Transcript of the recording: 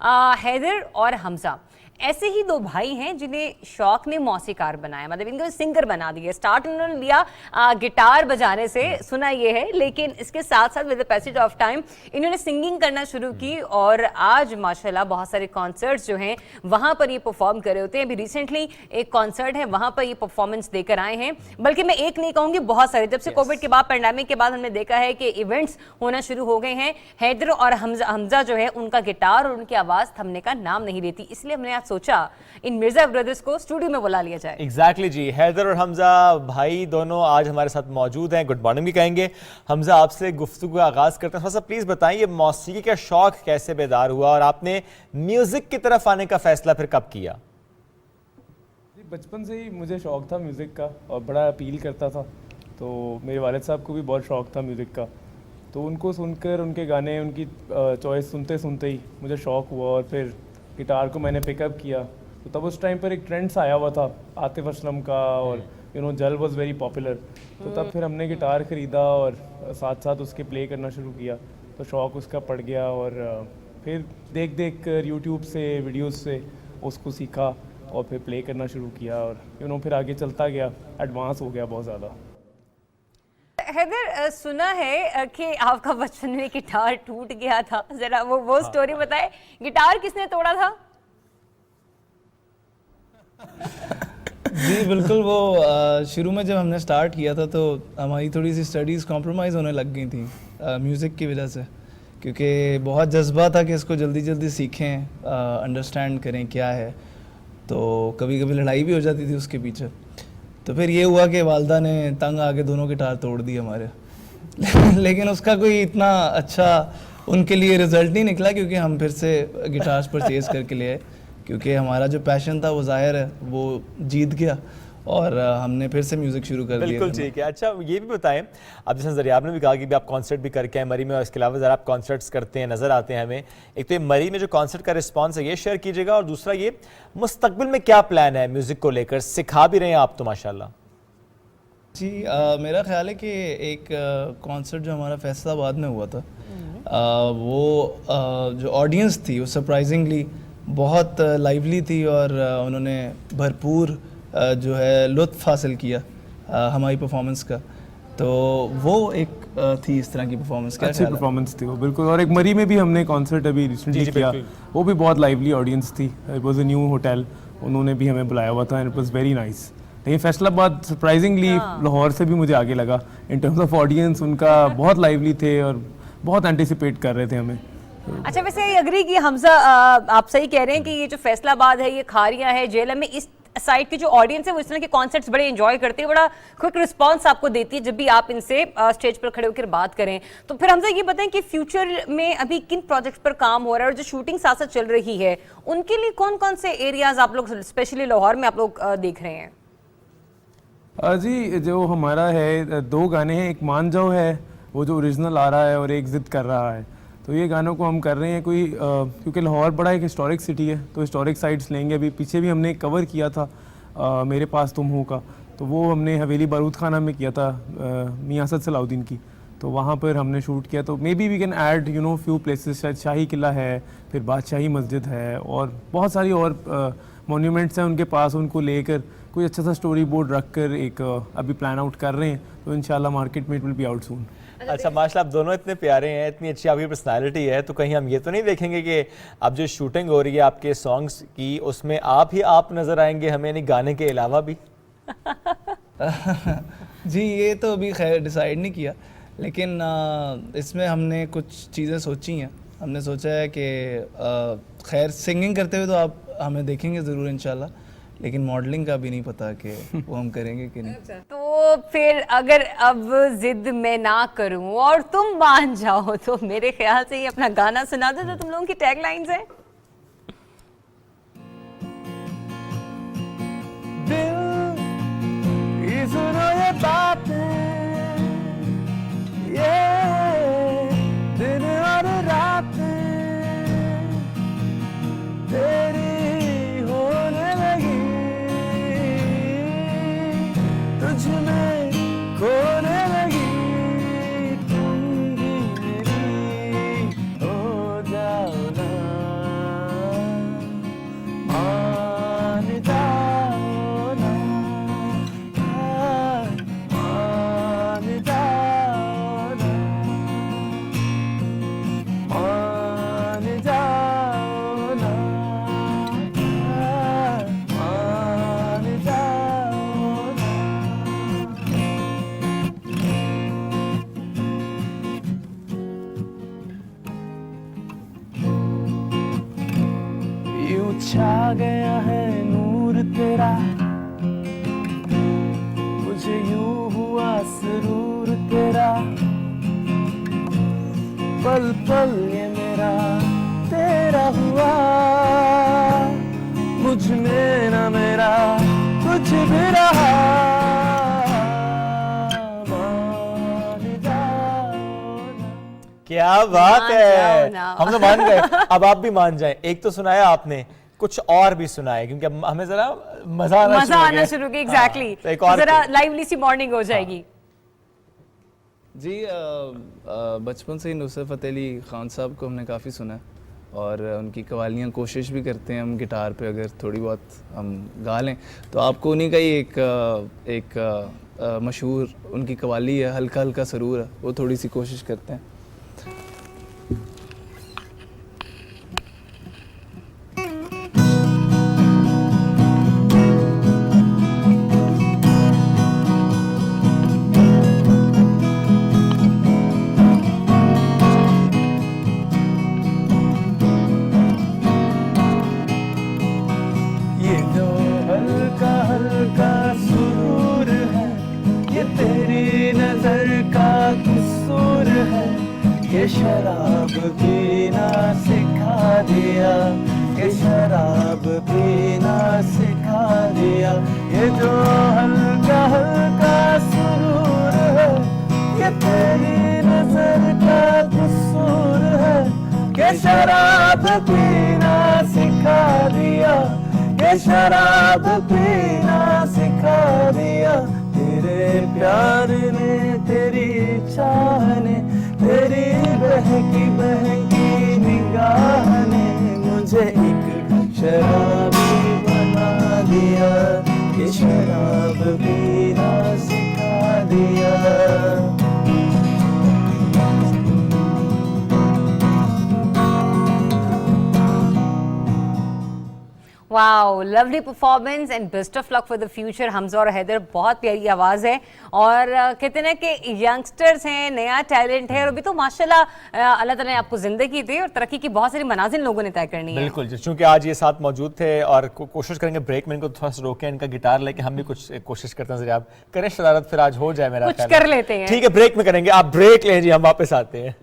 हैदर और हमजा ऐसे ही दो भाई हैं जिन्हें शौक ने मौसीकार बनाया, मतलब इनको सिंगर बना दिया। स्टार्ट उन्होंने लिया गिटार बजाने से, सुना ये है, लेकिन इसके साथ साथ with the passage of time इन्होंने सिंगिंग करना शुरू की और आज माशाल्लाह बहुत सारे कॉन्सर्ट्स जो हैं वहाँ पर ये परफॉर्म कर रहे होते हैं। अभी रिसेंटली एक कॉन्सर्ट है, वहाँ पर ये परफॉर्मेंस देकर आए हैं। बल्कि मैं एक नहीं कहूँगी, बहुत सारे, जब से कोविड के बाद, पेंडेमिक के बाद हमने देखा है कि इवेंट्स होना शुरू हो गए हैं। हैदर और हमजा जो है, उनका गिटार और उनकी आवाज़ थमने का नाम नहीं लेती, इसलिए हमने आज सोचा इन मिर्जा ब्रदर्स को स्टूडियो में बुला लिया जाए। एग्जैक्टली जी, हैदर और हमजा भाई दोनों आज हमारे साथ मौजूद हैं। गुड मॉर्निंग भी कहेंगे। हमजा, आपसे गुफ्तगू का आगाज करते हैं, थोड़ा सा प्लीज बताइए मौसीकी का शौक कैसे बेदार हुआ और आपने म्यूजिक की तरफ आने का फैसला फिर कब किया? बचपन से ही मुझे शौक था म्यूज़िक का और बड़ा अपील करता था, तो मेरे वालिद साहब को भी बहुत शौक था म्यूज़िक का, तो उनको सुनकर, उनके गाने, उनकी चॉइस सुनते सुनते ही मुझे शौक हुआ और फिर गिटार को मैंने पिकअप किया। तो तब उस टाइम पर एक ट्रेंड सा आया हुआ था आतिफ असलम का और जल वाज वेरी पॉपुलर, तो तब फिर हमने गिटार ख़रीदा और साथ साथ उसके प्ले करना शुरू किया, तो शौक़ उसका पड़ गया और फिर देख देख कर यूट्यूब से, वीडियोस से उसको सीखा और फिर प्ले करना शुरू किया और फिर आगे चलता गया, एडवांस हो गया बहुत ज़्यादा। हैदर, सुना है कि आपका बचपन में गिटार टूट गया था, जरा वो स्टोरी बताए, गिटार किसने तोड़ा था? जी बिल्कुल, वो शुरू में जब हमने स्टार्ट किया था तो हमारी थोड़ी सी स्टडीज़ कॉम्प्रोमाइज़ होने लग गई थी म्यूज़िक की वजह से, क्योंकि बहुत जज्बा था कि इसको जल्दी जल्दी सीखें, अंडरस्टैंड करें क्या है, तो कभी कभी लड़ाई भी हो जाती थी उसके पीछे। तो फिर ये हुआ कि वालदा ने तंग आके दोनों गिटार तोड़ दिए हमारे लेकिन उसका कोई इतना अच्छा उनके लिए रिज़ल्ट नहीं निकला, क्योंकि हम फिर से गिटार्स परचेज़ करके ले आए, क्योंकि हमारा जो पैशन था वो ज़ाहिर है वो जीत गया और हमने फिर से म्यूज़िक शुरू कर दिया। बिल्कुल ठीक है। अच्छा, ये भी बताएं, अब जैसे ज़रिया ने भी कहा कि भी आप कॉन्सर्ट भी करके आए मरी में और इसके अलावा ज़रा आप कॉन्सर्ट्स करते हैं, नज़र आते हैं हमें। एक तो ये मरी में जो कॉन्सर्ट का रिस्पॉन्स है ये शेयर कीजिएगा, और दूसरा ये मुस्तकबिल में क्या प्लान है म्यूज़िक को लेकर? सिखा भी रहे हैं आप तो माशाल्लाह। जी मेरा ख्याल है कि एक कॉन्सर्ट जो हमारा फैसलाबाद में हुआ था, वो जो ऑडियंस थी वो सरप्राइजिंगली बहुत लाइवली थी और उन्होंने भरपूर जो है लुत्फ़ हासिल किया हमारी परफॉर्मेंस का, तो वो एक थी इस तरह की परफॉर्मेंस। अच्छी परफॉर्मेंस थी वो, बिल्कुल। और एक मरी में भी हमने कॉन्सर्ट अभी रिसेंटली किया, वो भी बहुत लाइवली ऑडियंस थी। It was a new hotel, उन्होंने भी हमें बुलाया हुआ था and it was very nice. लेकिन फैसलाबाद सरप्राइजिंगली लाहौर से भी मुझे आगे लगा इन टर्म्स ऑफ ऑडियंस, उनका बहुत लाइवली थे और बहुत एंटिसिपेट कर रहे थे हमें। अच्छा, वैसे ये अग्री कि हमजा आप सही कह रहे हैं कि ये जो फैसलाबाद है, ये खारिया है, जेलम में, इस साइड की जो ऑडियंस है वो इस तरह के कॉन्सर्ट्स बड़े एंजॉय करती है, बड़ा क्विक रिस्पांस आपको देती है जब भी आप इनसे स्टेज पर खड़े होकर बात करें। तो फिर हमजा ये बताएं कि फ्यूचर में अभी किन प्रोजेक्ट्स पर काम हो रहा है और जो शूटिंग साथ साथ चल रही है उनके लिए कौन कौन से एरियाज आप लोग स्पेशली लाहौर में आप लोग देख रहे हैं? जी, जो हमारा है 2 गाने हैं, एक मान जाओ है वो जो ओरिजिनल आ रहा है और एक ज़िद कर रहा है, तो ये गानों को हम कर रहे हैं कोई क्योंकि लाहौर बड़ा एक हिस्टोरिक सिटी है, तो हिस्टोरिक साइट्स लेंगे। अभी पीछे भी हमने कवर किया था मेरे पास तुम हो का, तो वो हमने हवेली बारूद खाना में किया था मियां असद सलाउद्दीन की, तो वहाँ पर हमने शूट किया। तो maybe we can add few places, शायद शाही किला है, फिर बादशाही मस्जिद है और बहुत सारी और मोन्यूमेंट्स हैं उनके पास, उनको लेकर कोई अच्छा सा स्टोरी बोर्ड रख कर एक अभी प्लान आउट कर रहे हैं, तो इंशाल्लाह मार्केट में it will be out soon. अच्छा माशाल्लाह, आप दोनों इतने प्यारे हैं, इतनी अच्छी आपकी पर्सनालिटी है, तो कहीं हम ये तो नहीं देखेंगे कि अब जो शूटिंग हो रही है आपके सॉन्ग्स की उसमें आप नज़र आएंगे हमें, नहीं गाने के अलावा भी? जी ये तो अभी खैर डिसाइड नहीं किया, लेकिन इसमें हमने कुछ चीज़ें सोची हैं। हमने सोचा है कि खैर सिंगिंग करते हुए तो आप हमें देखेंगे ज़रूर इंशाल्लाह, लेकिन मॉडलिंग का भी नहीं पता कि वो हम करेंगे कि नहीं। तो फिर अगर अब जिद मैं ना करूं और तुम मान जाओ तो मेरे ख्याल से ये अपना गाना सुना दो, तो तुम लोगों की टैग लाइन्स हैं। दिन और रातें तेरी होने लगी, तुझ में खोने लगी, तुम भी मेरी हो जाओ ना। छा गया है नूर तेरा, मुझे यूं हुआ सुरूर तेरा, पल पल ये मेरा तेरा हुआ, मुझ में न मेरा कुछ भी रहा। मान जाओ ना। क्या बात मान है, जाओ ना। हम तो मान गए, अब आप भी मान जाएं। एक तो सुनाया आपने, कुछ और भी सुनाए, क्योंकि अब हमें जरा मजा आना शुरू हो गया एग्जैक्टली। तो एक और जरा लाइवली सी मॉर्निंग हो जाएगी। जी बचपन से ही नुसरत फ़तेह अली ख़ान साहब को हमने काफ़ी सुना है और उनकी कवालियाँ कोशिश भी करते हैं हम गिटार पे अगर थोड़ी बहुत हम गा लें तो आपको उन्हीं का ही एक मशहूर उनकी कवाली है हल्का हल्का सरूर है, वो थोड़ी सी कोशिश करते हैं। ये जो हल्का हल्का सुरूर है, ये तेरी नजर का कसूर है, ये शराब पीना सिखा दिया, ये शराब पीना सिखा दिया। ये जो हल्का हल्का सुरूर है, ये तेरी नजर का कसूर है, ये शराब पीना सिखा दिया, ये शराब पीना सिखा दिया। तेरे प्यार ने, तेरी चाह ने, तेरी बहकी बहकी निगाह ने मुझे एक शराबी बना दिया, ये शराब पीना सिखा दिया। Wow, lovely performance and best of luck for the future Hamza और हैदर। बहुत प्यारी आवाज़ है और कहते हैं कि यंगस्टर्स हैं, नया टैलेंट है और अभी तो माशाल्लाह अल्लाह ताला ने आपको ज़िंदगी दी और तरक्की की बहुत सारी मनाजिल लोगों ने तय करनी है। बिल्कुल, चूंकि आज ये साथ मौजूद थे और कोशिश करेंगे ब्रेक में इनको थोड़ा सा रोकें, इनका गिटार लेके हम भी कुछ कोशिश करते हैं। आप करें शरारत, फिर आज हो जाए मेरा कुछ ख्याल कर है। लेते हैं। ठीक है, ब्रेक में करेंगे, आप ब्रेक लें जी, हम वापस आते हैं।